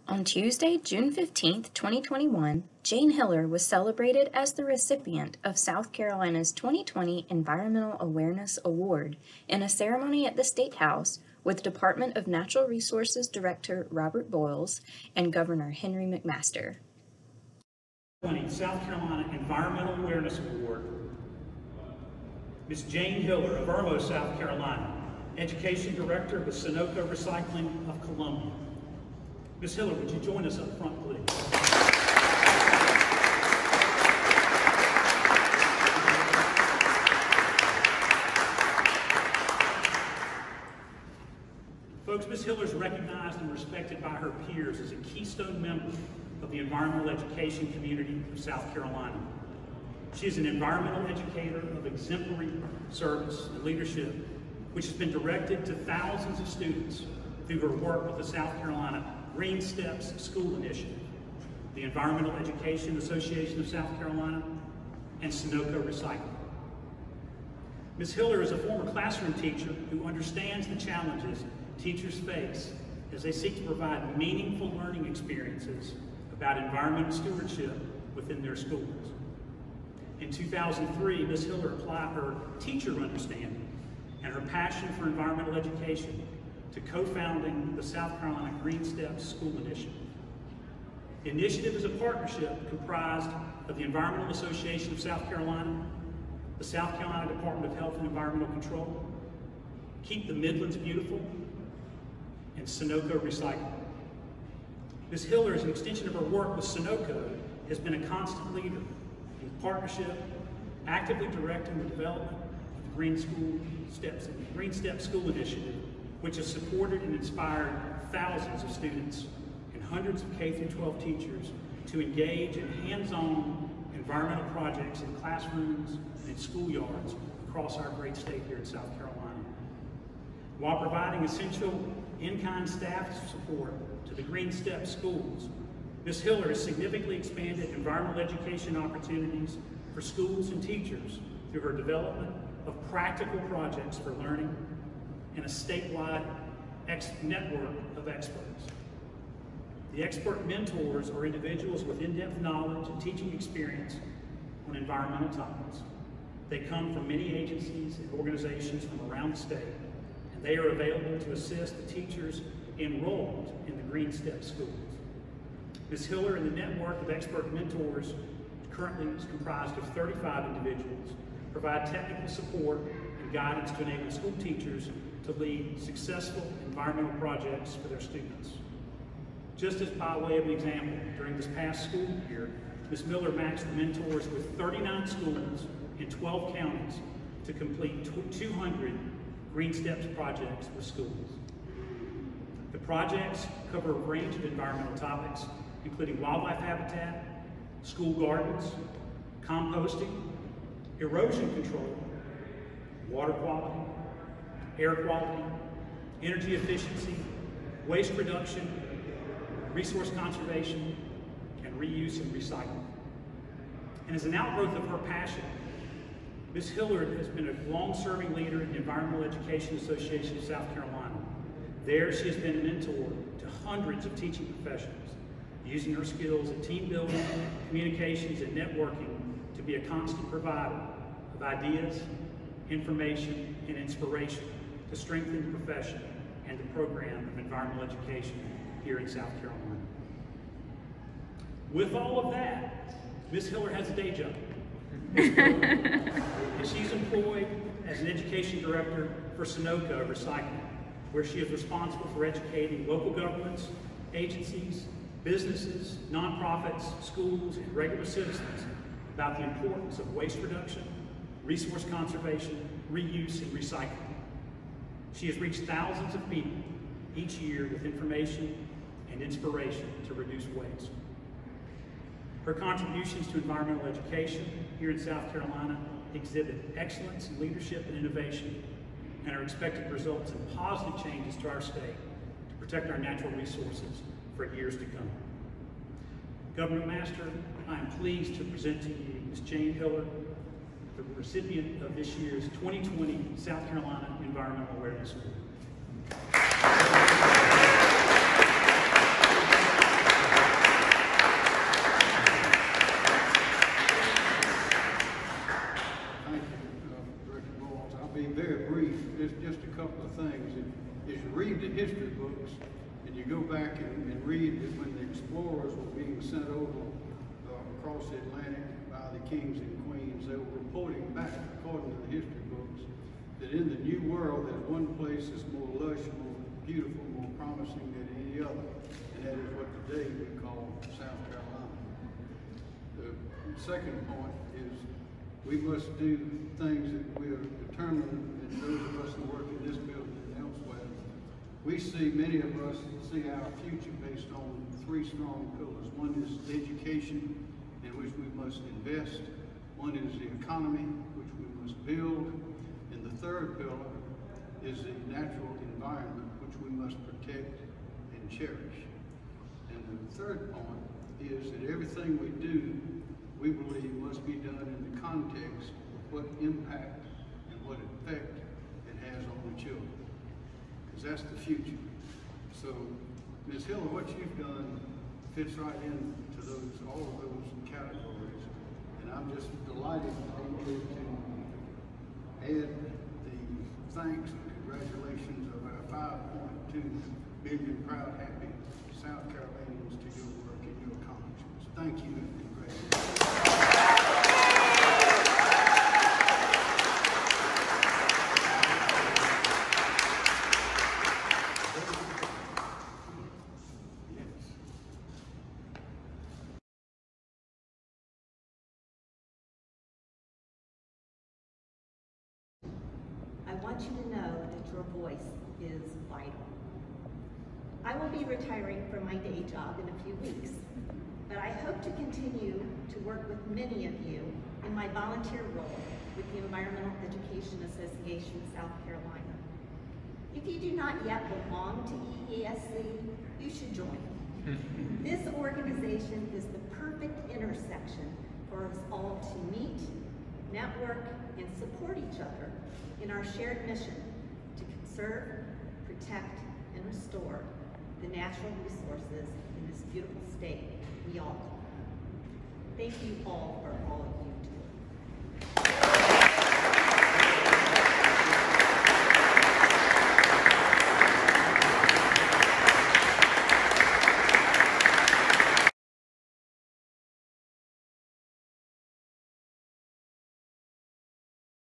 On Tuesday, June 15, 2021, Jane Hiller was celebrated as the recipient of South Carolina's 2020 Environmental Awareness Award in a ceremony at the State House with Department of Natural Resources Director Robert Boyles and Governor Henry McMaster. South Carolina Environmental Awareness Award, Ms. Jane Hiller of Irmo, South Carolina, Education Director with Sunoco Recycling of Columbia. Ms. Hiller, would you join us up front, please? Folks, Ms. Hiller is recognized and respected by her peers as a keystone member of the environmental education community of South Carolina. She is an environmental educator of exemplary service and leadership, which has been directed to thousands of students through her work with the South Carolina Green Steps School Initiative, the Environmental Education Association of South Carolina, and Sunoco Recycling. Ms. Hiller is a former classroom teacher who understands the challenges teachers face as they seek to provide meaningful learning experiences about environmental stewardship within their schools. In 2003, Ms. Hiller applied her teacher understanding and her passion for environmental education to co-founding the South Carolina Green Steps School Initiative. The initiative is a partnership comprised of the Environmental Association of South Carolina, the South Carolina Department of Health and Environmental Control, Keep the Midlands Beautiful, and Sunoco Recycling. Ms. Hiller, as an extension of her work with Sunoco, has been a constant leader in partnership, actively directing the development of the Green Steps School Initiative, which has supported and inspired thousands of students and hundreds of K-12 teachers to engage in hands-on environmental projects in classrooms and in schoolyards across our great state here in South Carolina. While providing essential in-kind staff support to the Green Steps schools, Ms. Hiller has significantly expanded environmental education opportunities for schools and teachers through her development of practical projects for learning and a statewide network of experts. The expert mentors are individuals with in-depth knowledge and teaching experience on environmental topics. They come from many agencies and organizations from around the state, and they are available to assist the teachers enrolled in the Green Steps schools. Ms. Hiller and the network of expert mentors currently is comprised of 35 individuals, provide technical support and guidance to enable school teachers to lead successful environmental projects for their students. Just as by way of an example, during this past school year, Ms. Miller matched the mentors with 39 schools in 12 counties to complete 200 Green Steps projects with schools. The projects cover a range of environmental topics, including wildlife habitat, school gardens, composting, erosion control, water quality, air quality, energy efficiency, waste reduction, resource conservation, and reuse and recycling. And as an outgrowth of her passion, Ms. Hiller has been a long-serving leader in the Environmental Education Association of South Carolina. There, she has been a mentor to hundreds of teaching professionals, using her skills in team building, communications, and networking to be a constant provider of ideas, information, and inspiration to strengthen the profession and the program of environmental education here in South Carolina. With all of that, Ms. Hiller has a day job. And she's employed as an education director for Sunoco Recycling, where she is responsible for educating local governments, agencies, businesses, nonprofits, schools, and regular citizens about the importance of waste reduction, resource conservation, reuse, and recycling. She has reached thousands of people each year with information and inspiration to reduce waste. Her contributions to environmental education here in South Carolina exhibit excellence in leadership and innovation and are expected to result in positive changes to our state to protect our natural resources for years to come. Governor Master, I am pleased to present to you Ms. Jane Hiller, the recipient of this year's 2020 South Carolina Environmental Awareness Award. read the history books, and you go back and read that when the explorers were being sent over across the Atlantic by the kings and queens, they were reporting back, according to the history books, that in the New World there's one place that's more lush, more beautiful, more promising than any other, and that is what today we call South Carolina. The second point is we must do things that we are determined, and those of us who work in this building and elsewhere, we see, many of us see our future based on three strong pillars. One is education, in which we must invest. One is the economy, which we must build. And the third pillar is the natural environment, which we must protect and cherish. And the third point is that everything we do, we believe must be done in the context of what impact and what effect it has on the children, because that's the future. So, Ms. Hiller, what you've done fits right into all of those categories, and I'm just delighted to be able to add the thanks and congratulations of our 5.2 million proud, happy South Carolinians to your work and your accomplishments. Thank you and congratulations. I want you to know that your voice is vital. I will be retiring from my day job in a few weeks, but I hope to continue to work with many of you in my volunteer role with the Environmental Education Association of South Carolina. If you do not yet belong to EASC, you should join. This organization is the perfect intersection for us all to meet, network, and support each other in our shared mission to conserve, protect, and restore the natural resources in this beautiful state we all call home. Thank you all for all of you.